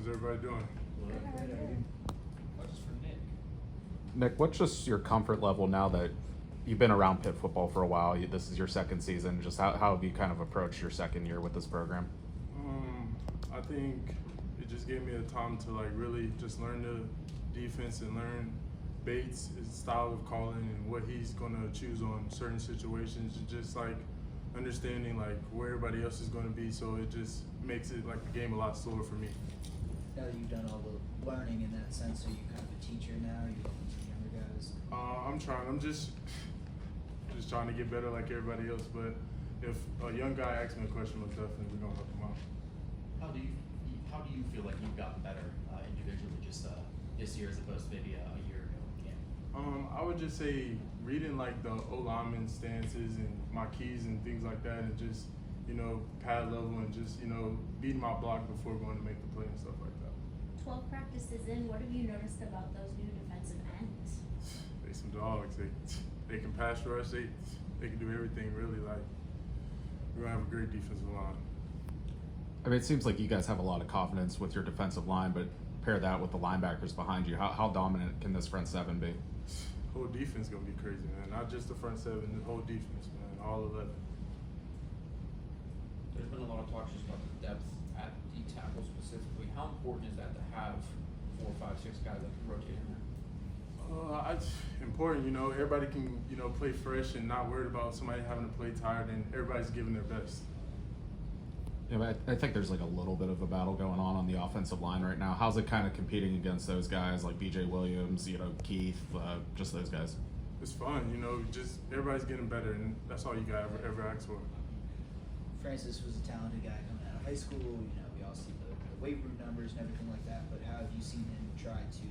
How's everybody doing? Questions for Nick. Nick, what's just your comfort level now that you've been around Pitt football for a while? This is your second season. Just how have you kind of approached your second year with this program? I think it just gave me a time to like really just learn the defense and learn Bates' his style of calling and what he's gonna choose on certain situations, and just like understanding like where everybody else is gonna be. So it just makes it like the game a lot slower for me. Now that you've done all the learning in that sense, are you kind of a teacher now? Are you looking to the younger guys? I'm trying. I'm just trying to get better like everybody else. But if a young guy asks me a question, most definitely we're gonna help him out. How do you feel like you've gotten better individually just this year as opposed to maybe a year ago in camp? I would just say reading like the O-lineman stances and my keys and things like that, and just pad level and just beating my block before going to make the play and stuff like that. 12 practices in, what have you noticed about those new defensive ends? They some dogs. They can pass rush. They can do everything really. Like we're gonna have a great defensive line. I mean, it seems like you guys have a lot of confidence with your defensive line, but pair that with the linebackers behind you. How dominant can this front seven be? The whole defense gonna be crazy, man. Not just the front seven, the whole defense, man. All 11. There's been a lot of talk just about the depth at D tackle specifically. How important is that to have 4, 5, 6 guys that can rotate in there? It's important, everybody can, play fresh and not worried about somebody having to play tired, and everybody's giving their best. Yeah, but I think there's like a little bit of a battle going on the offensive line right now. How's it kind of competing against those guys like BJ Williams, Keith, just those guys? It's fun, just everybody's getting better, and that's all you got ever ask for. Francis was a talented guy coming out of high school. We all see the weight room numbers and everything like that. But how have you seen him try to,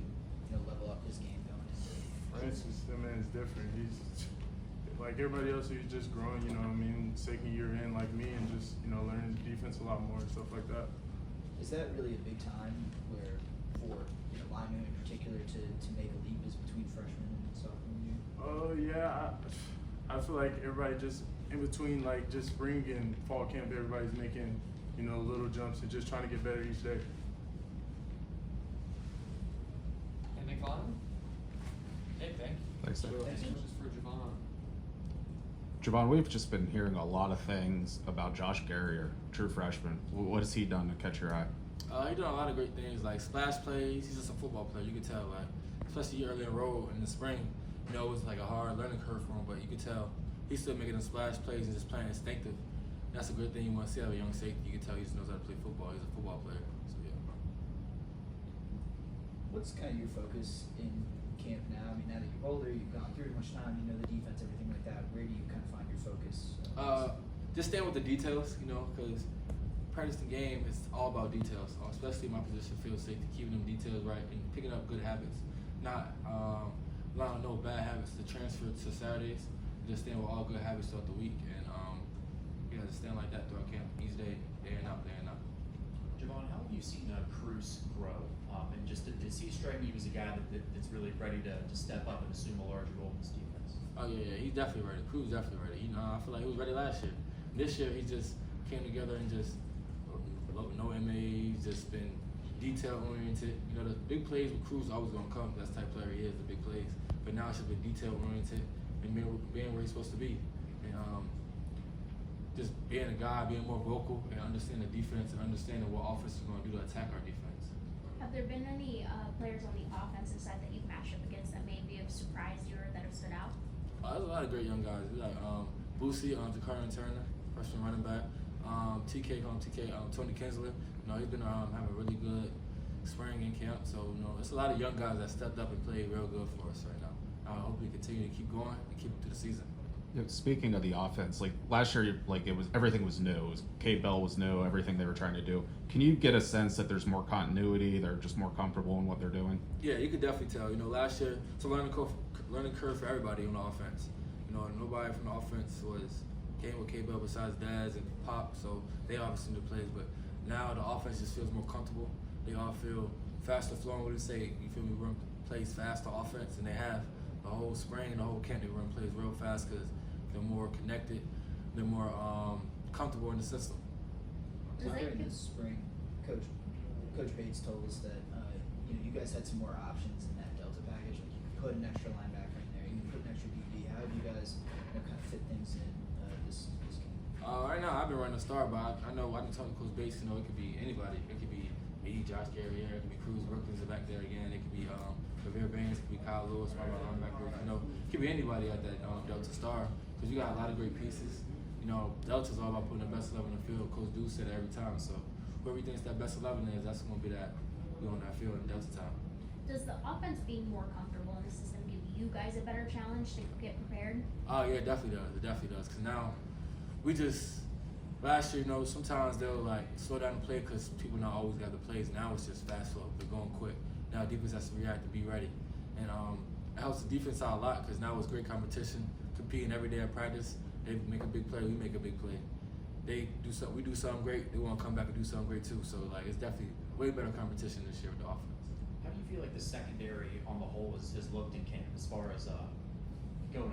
level up his game going into? Francis, that man is different. He's like everybody else who's just growing. Second year in like me, and just learning the defense a lot more and stuff like that. Is that really a big time where for linemen in particular to make a leap is between freshman and sophomore year? Oh yeah, I feel like everybody just in between like just spring and fall camp, everybody's making little jumps and just trying to get better each day. Anything following? Hey, thank you. Thanks, Nick. Questions for Javon. Javon, we've just been hearing a lot of things about Josh Garrier, true freshman. What has he done to catch your eye? He's doing a lot of great things, like splash plays. He's just a football player. You can tell, like, especially early in the road in the spring, it was like a hard learning curve for him, but you can tell he's still making the splash plays and just playing instinctive. That's a good thing you want to see out of a young safety. You can tell he just knows how to play football. He's a football player. So, yeah. What's kind of your focus in camp now? I mean, now that you're older, you've gone through much time, you know the defense, everything like that. Where do you kind of find your focus? Just staying with the details, because practicing game is all about details, especially my position, field safety, keeping them details right and picking up good habits, not allowing no bad habits to transfer to Saturdays. Just staying with all good habits throughout the week, and just staying like that throughout camp each day, day in out, day in out. Javon, how have you seen Cruz grow? And just does he strike you as a guy that's really ready to step up and assume a larger role in this defense? Oh yeah, he's definitely ready. Cruz definitely ready. I feel like he was ready last year. This year he just came together and just no MAs, just been detail oriented. The big plays with Cruz always gonna come. That's the type of player he is, the big plays. But now it's just been detail oriented and being where he's supposed to be. And just being a guy, being more vocal and understanding the defense and understanding what offense is gonna do to attack our defense. Have there been any players on the offensive side that you've matched up against that maybe have surprised you or that have stood out? There's a lot of great young guys. We like Boosie, Jakari Turner, freshman running back. Tony Kinsler. He's been having a really good spring in camp. So it's a lot of young guys that stepped up and played real good for us right now. I hope we continue to keep going and keep it through the season. Yeah, speaking of the offense, like last year, everything was new. Cade Bell was new. Everything they were trying to do. Can you get a sense that there's more continuity? They're just more comfortable in what they're doing. Yeah, you could definitely tell. Last year it's a learning curve for everybody on the offense. Nobody from the offense came with Cade Bell besides Daz and Pop, so they obviously knew the plays. But now the offense just feels more comfortable. They all feel faster flowing. What do you say? You feel me? Run plays faster offense, and they have the whole spring and the whole camp. They run plays real fast because they're more connected, they're more comfortable in the system. During this spring, Coach, Coach Bates told us that you guys had some more options in that Delta package. Like you could put an extra linebacker in there, you could put an extra DB. How have you guys kind of fit things in this game? Right now, I've been running the star, but I know I can talk to Coach Bates. It could be anybody. It could be me, Josh Carrier. It could be Cruz Brookins back there again. It could be Javier Baines. It could be Kyle Lewis, my linebacker. It could be anybody at that Delta star because you got a lot of great pieces. Delta's all about putting the best 11 in the field. Coach Deuce said it every time. So whoever he thinks that best 11 is, that's going to be that on that field in Delta time. Does the offense being more comfortable in the system give you guys a better challenge to get prepared? Oh yeah, it definitely does. It definitely does. Because now we just last year, sometimes they'll like slow down the play because people not always got the plays. Now it's just fast flow. They're going quick. Now defense has to react to be ready, and it helps the defense out a lot because now it's great competition, competing every day at practice. They make a big play, we make a big play. They do something, we do something great. They want to come back and do something great too. So like it's definitely way better competition this year with the offense. How do you feel like the secondary on the whole has looked in camp as far as going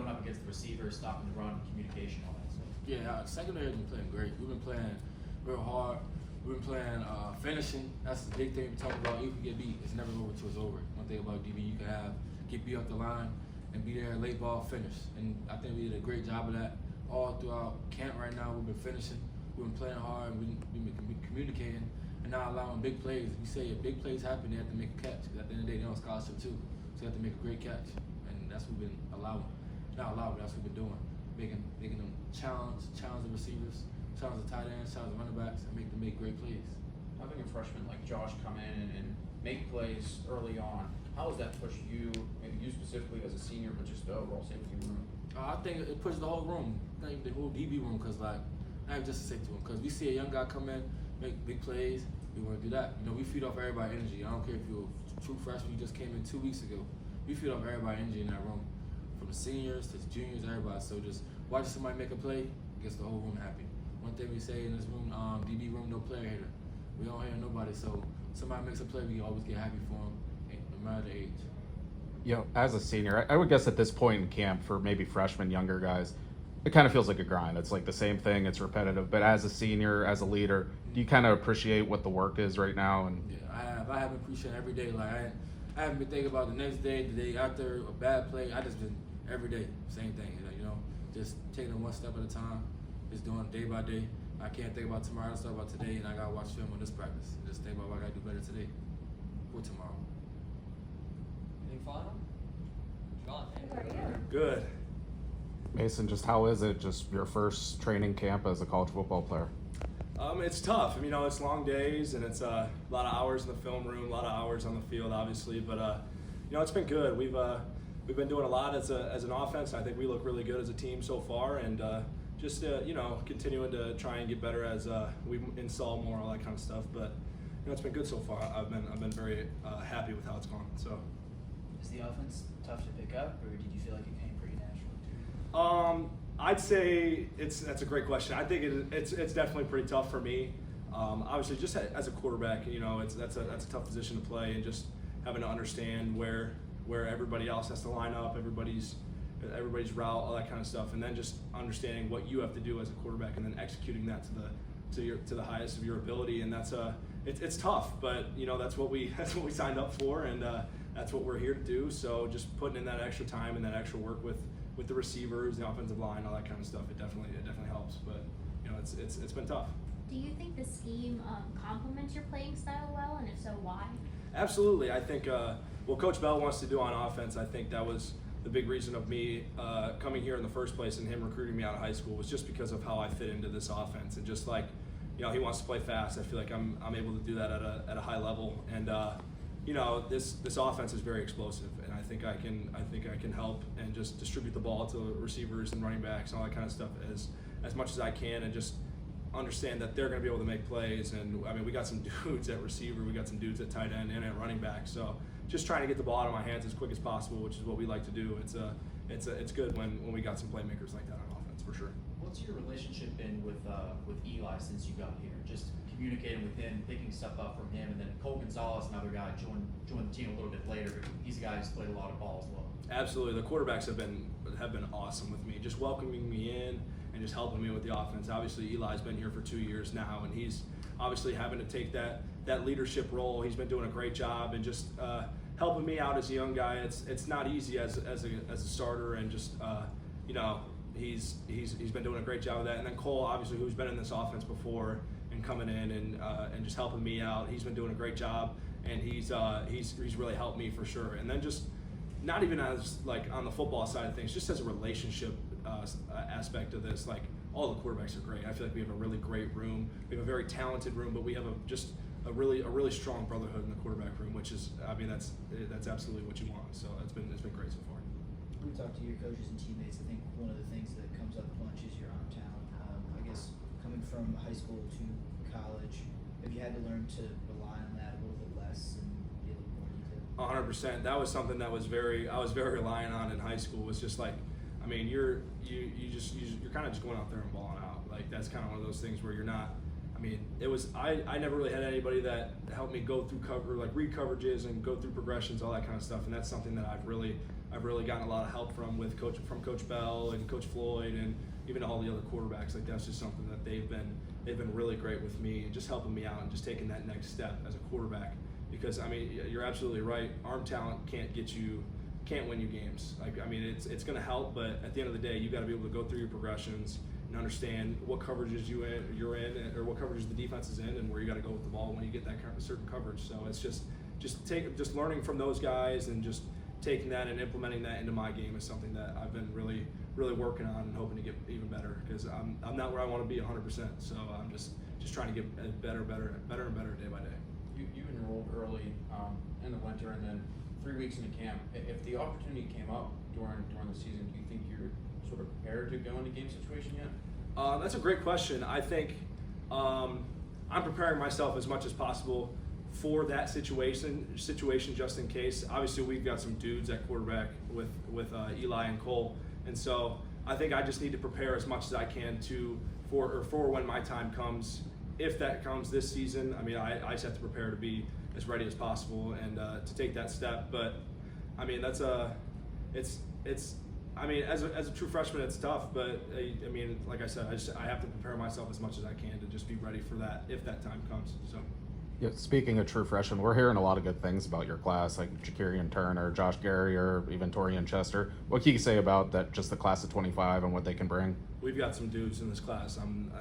up against the receivers, stopping the run, communication, all that stuff? Yeah, secondary has been playing great. We've been playing real hard. We've been playing finishing. That's the big thing we talk about. If we get beat, it's never over till it's over. One thing about DB, you can get beat up the line and be there late ball finish. And I think we did a great job of that all throughout camp right now. We've been finishing. We've been playing hard. We've been communicating and not allowing big plays. If you say if big plays happen, they have to make a catch. Because at the end of the day, they're on scholarship too. So they have to make a great catch. And that's what we've been allowing. Not allowing, but that's what we've been doing. Making them challenge the receivers, challenge the tight ends, challenge the running backs, and make them make great plays. Having a freshman like Josh come in and make plays early on, how has that pushed you, maybe you specifically as a senior, but just the overall safety room? I think it pushes the whole room, I think the whole DB room, because like, not just to say to him, because we see a young guy come in, make big plays, we want to do that. We feed off everybody's energy. I don't care if you're a true freshman, you just came in 2 weeks ago. We feed off everybody's energy in that room, from the seniors to the juniors, everybody. So just watching somebody make a play gets the whole room happy. One thing we say in this room, DB room, no player hater. We don't hate nobody, so somebody makes a play, we always get happy for them, no matter the age. As a senior, I would guess at this point in camp for maybe freshmen, younger guys, it kind of feels like a grind. It's like the same thing, it's repetitive. But as a senior, as a leader, do you kind of appreciate what the work is right now? And Yeah, I have appreciated every day. Like I haven't been thinking about the next day, the day after, a bad play. I just been every day, same thing. Just taking it one step at a time, just doing it day by day. I can't think about tomorrow, I just think about today, and I gotta watch film on this practice. Just think about what I gotta do better today or tomorrow. Anything final? John, Good. Mason, just how is it, just your first training camp as a college football player? It's tough. It's long days and it's a lot of hours in the film room, a lot of hours on the field, obviously. But it's been good. We've been doing a lot as an offense. I think we look really good as a team so far, and continuing to try and get better as we install more, all that kind of stuff. But it's been good so far. I've been very happy with how it's gone. So. Is the offense tough to pick up, or did you feel like it came pretty natural? I'd say that's a great question. I think it's definitely pretty tough for me. Obviously, just as a quarterback, that's a tough position to play, and just having to understand where everybody else has to line up, everybody's route, all that kind of stuff, and then just understanding what you have to do as a quarterback, and then executing that to the highest of your ability. And it's tough, but that's what we signed up for, and that's what we're here to do. So just putting in that extra time and that extra work with the receivers, the offensive line, all that kind of stuff, it definitely helps. But it's been tough. Do you think the scheme complements your playing style well, and if so, why? Absolutely. I think what Coach Bell wants to do on offense, I think that was the big reason of me coming here in the first place and him recruiting me out of high school, was just because of how I fit into this offense. And just like, he wants to play fast. I feel like I'm able to do that at a high level. And this offense is very explosive, and I think I can help and just distribute the ball to receivers and running backs and all that kind of stuff as much as I can, and just understand that they're going to be able to make plays. And we got some dudes at receiver, we got some dudes at tight end and at running back. So just trying to get the ball out of my hands as quick as possible, which is what we like to do. It's good when we got some playmakers like that on offense, for sure. What's your relationship been with Eli since you got here? Just communicating with him, picking stuff up from him, and then Cole Gonzalez, another guy, joined the team a little bit later, but he's a guy who's played a lot of ball as well. Absolutely, the quarterbacks have been awesome with me, just welcoming me in and just helping me with the offense. Obviously, Eli's been here for 2 years now, and he's obviously having to take that leadership role. He's been doing a great job and just helping me out as a young guy. It's not easy as a starter, and just you know, he's been doing a great job of that. And then Cole, obviously, who's been in this offense before and coming in and just helping me out. He's been doing a great job, and he's really helped me for sure. And then just not even as like on the football side of things, just as a relationship aspect of this, like all the quarterbacks are great. I feel like we have a really great room. We have a very talented room, but we have a really strong brotherhood in the quarterback room, which is, I mean, that's absolutely what you want. So it's been great so far. When we talk to your coaches and teammates, I think one of the things that comes up a bunch is your arm talent. I guess coming from high school to college, have you had to learn to rely on that a little bit less and be a little more detailed? 100%. That was something that I was very reliant on in high school. Was just like, I mean, you're kind of just going out there and balling out. Like that's kind of one of those things where you're not. I mean, it was I never really had anybody that helped me go through read coverages and go through progressions, all that kind of stuff. And that's something that I've really gotten a lot of help from Coach Bell and Coach Floyd and even all the other quarterbacks. Like that's just something that they've been really great with me and just helping me out and just taking that next step as a quarterback. Because I mean, you're absolutely right. Arm talent can't win you games. Like I mean, it's going to help, but at the end of the day, you got to be able to go through your progressions and understand what coverages you're in, or what coverages the defense is in, and where you got to go with the ball when you get that kind of certain coverage. So it's just learning from those guys and just taking that and implementing that into my game is something that I've been really working on and hoping to get even better, because I'm not where I want to be 100%. So I'm just trying to get better and better day by day. You enrolled early in the winter, and then 3 weeks into camp. If the opportunity came up during the season, do you think you're sort of prepared to go into game situation yet? That's a great question. I think I'm preparing myself as much as possible for that situation just in case. Obviously, we've got some dudes at quarterback with Eli and Cole, and so I think I just need to prepare as much as I can for when my time comes. If that comes this season, I mean, I just have to prepare to be as ready as possible and to take that step. But I mean, I mean, as a true freshman, it's tough. But I mean, like I said, I have to prepare myself as much as I can to just be ready for that if that time comes. So. Yeah, speaking of true freshmen, we're hearing a lot of good things about your class, like Jakarian Turner, Josh Gary, or even Torian Chester. What can you say about that? Just the class of 25 and what they can bring? We've got some dudes in this class. I'm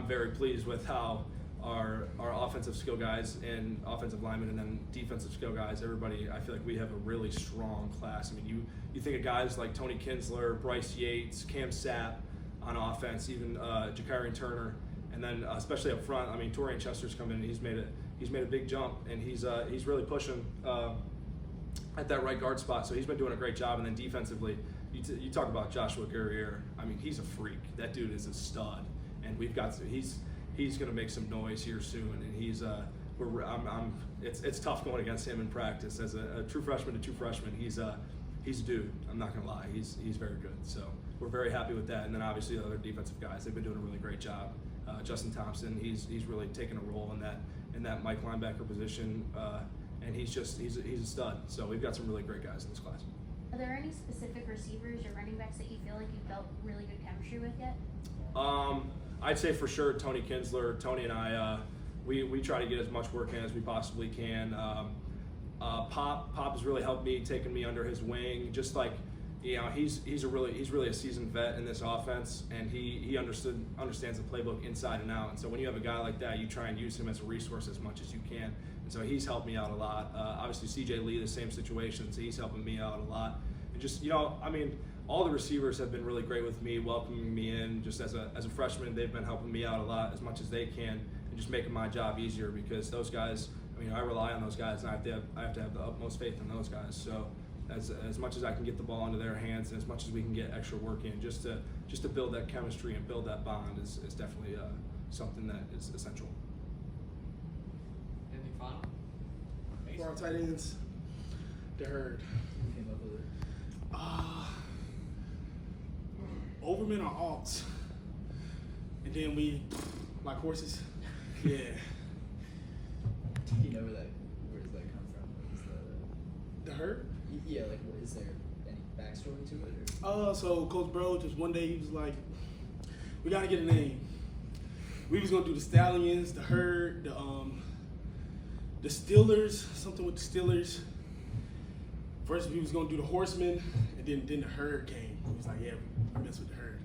very pleased with how our offensive skill guys and offensive linemen and then defensive skill guys, everybody, I feel like we have a really strong class. I mean, you think of guys like Tony Kinsler, Bryce Yates, Cam Sapp on offense, even Jakarian Turner, and then especially up front. I mean, Torian Chester's come in and he's made a big jump, and he's really pushing at that right guard spot. So he's been doing a great job. And then defensively, you talk about Joshua Guerriere. I mean, he's a freak. That dude is a stud, and he's going to make some noise here soon. And it's tough going against him in practice as a true freshman to true freshman. He's a dude. I'm not going to lie. He's very good. So we're very happy with that. And then obviously the other defensive guys, they've been doing a really great job. Justin Thompson, he's really taken a role in that Mike linebacker position, and he's a stud. So we've got some really great guys in this class. Are there any specific receivers or running backs that you feel like you built really good chemistry with yet? I'd say for sure Tony Kinsler. Tony and I, we try to get as much work in as we possibly can. Pop has really helped me, taking me under his wing. Just like, you know, he's really a seasoned vet in this offense, and he understands the playbook inside and out. And so when you have a guy like that, you try and use him as a resource as much as you can. And so he's helped me out a lot. Obviously CJ Lee, the same situation, so he's helping me out a lot. And just, you know, I mean, all the receivers have been really great with me, welcoming me in. Just as a freshman, they've been helping me out a lot as much as they can, and just making my job easier, because those guys, I mean, I rely on those guys, and I have to have the utmost faith in those guys. So as much as I can get the ball into their hands, and as much as we can get extra work in, just to build that chemistry and build that bond is definitely something that is essential. Anything final? For our tight ends, the herd. Who came up with it? Overman or Alts, and then we like horses. Yeah. You know where does that come from? What is The herd. Yeah, like, is there any backstory to it? Or? So Coach Bro, just one day he was like, "We gotta get a name. we was gonna do the Stallions, the Herd, the Steelers, something with the Steelers. First we was gonna do the Horsemen, and then the Herd came. He was like, yeah, we mess with the Herd.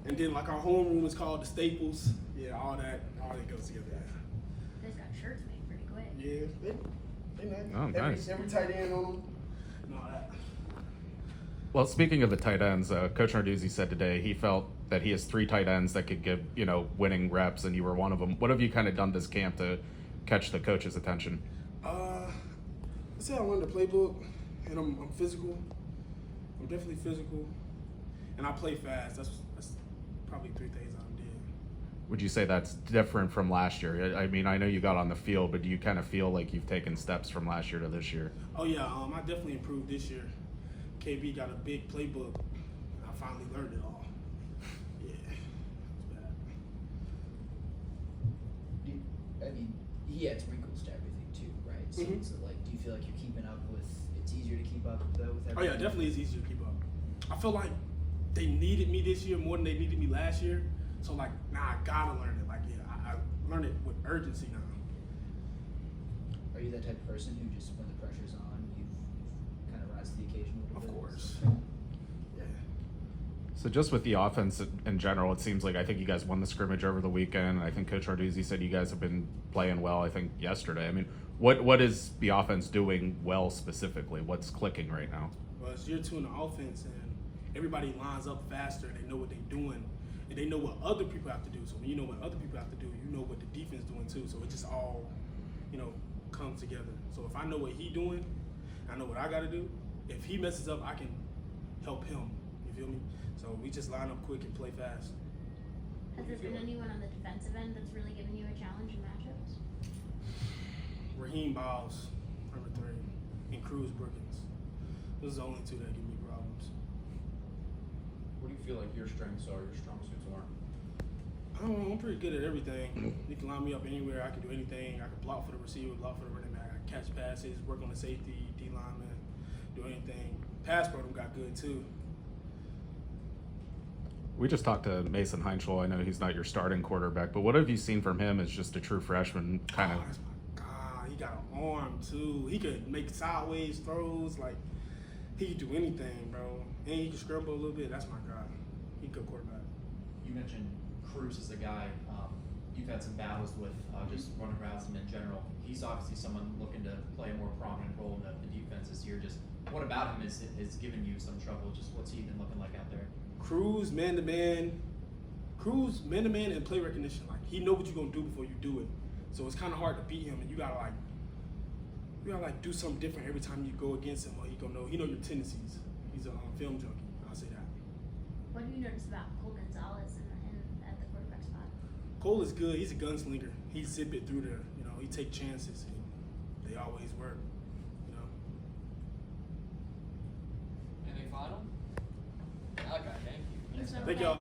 And then like our homeroom is called the Staples. Yeah, all that goes together. You guys got shirts made pretty quick. Yeah, they nice. Oh, nice. Every tight end on them. And all that. Well, speaking of the tight ends, Coach Narduzzi said today he felt that he has 3 tight ends that could give, winning reps, and you were one of them. What have you kind of done this camp to catch the coach's attention? I say I learned the playbook, and I'm physical. I'm definitely physical, and I play fast. That's probably 3 things I did. Would you say that's different from last year? I mean, I know you got on the field, but do you kind of feel like you've taken steps from last year to this year? Oh yeah, I definitely improved this year. KB got a big playbook, and I finally learned it all. Yeah, it's bad. I mean, he adds wrinkles to everything too, right? So, Mhm. so like, do you feel like you're keeping up with? It's easier to keep up though with everything. Oh yeah, definitely it's easier to keep up. I feel like they needed me this year more than they needed me last year. So like, I gotta learn it. Like, yeah, I learned it with urgency now. Are you that type of person who just, when the pressure's on, you kind of rise to the occasion a little Of bit? course. Yeah. So just with the offense in general, it seems like I think you guys won the scrimmage over the weekend. I think Coach Narduzzi said you guys have been playing well, I think, yesterday. I mean, what is the offense doing well specifically? What's clicking right now? Well, it's year 2 in the offense, and everybody lines up faster. They know what they're doing, and they know what other people have to do. So when you know what other people have to do, you know what the defense is doing too. So it just all, comes together. So if I know what he's doing, I know what I got to do. If he messes up, I can help him. You feel me? So we just line up quick and play fast. Has there been anyone on the defensive end that's really given you a challenge in matchups? Raheem Biles, number 3, and Cruz Brookins. Those are the only 2 that give me problems. What do you feel like your strengths are, your strong suits are? I don't know, I'm pretty good at everything. You can line me up anywhere, I can do anything. I can block for the receiver, block for the running back, I can catch passes, work on the safety, D lineman, do anything. Pass pro got good too. We just talked to Mason Heintschel. I know he's not your starting quarterback, but what have you seen from him as just a true freshman kind of? Oh, that's my God. He got an arm too. He could make sideways throws. Like, he could do anything, bro. And he could scramble a little bit. That's my God. He a good quarterback. You mentioned Cruz as a guy you've had some battles with, just running routes and in general. He's obviously someone looking to play a more prominent role in the defense this year. Just what about him is given you some trouble? Just what's he been looking like out there? Cruz man-to-man and play recognition. Like, he know what you're gonna do before you do it. So it's kind of hard to beat him, and you gotta do something different every time you go against him, or he know your tendencies. He's a film junkie. I'll say that. What have you noticed about Cole Gonzalez at the quarterback spot? Cole is good. He's a gunslinger. He zip it through there. He take chances, and they always work. Anything final? Okay, thank you. Thanks, Thank y'all.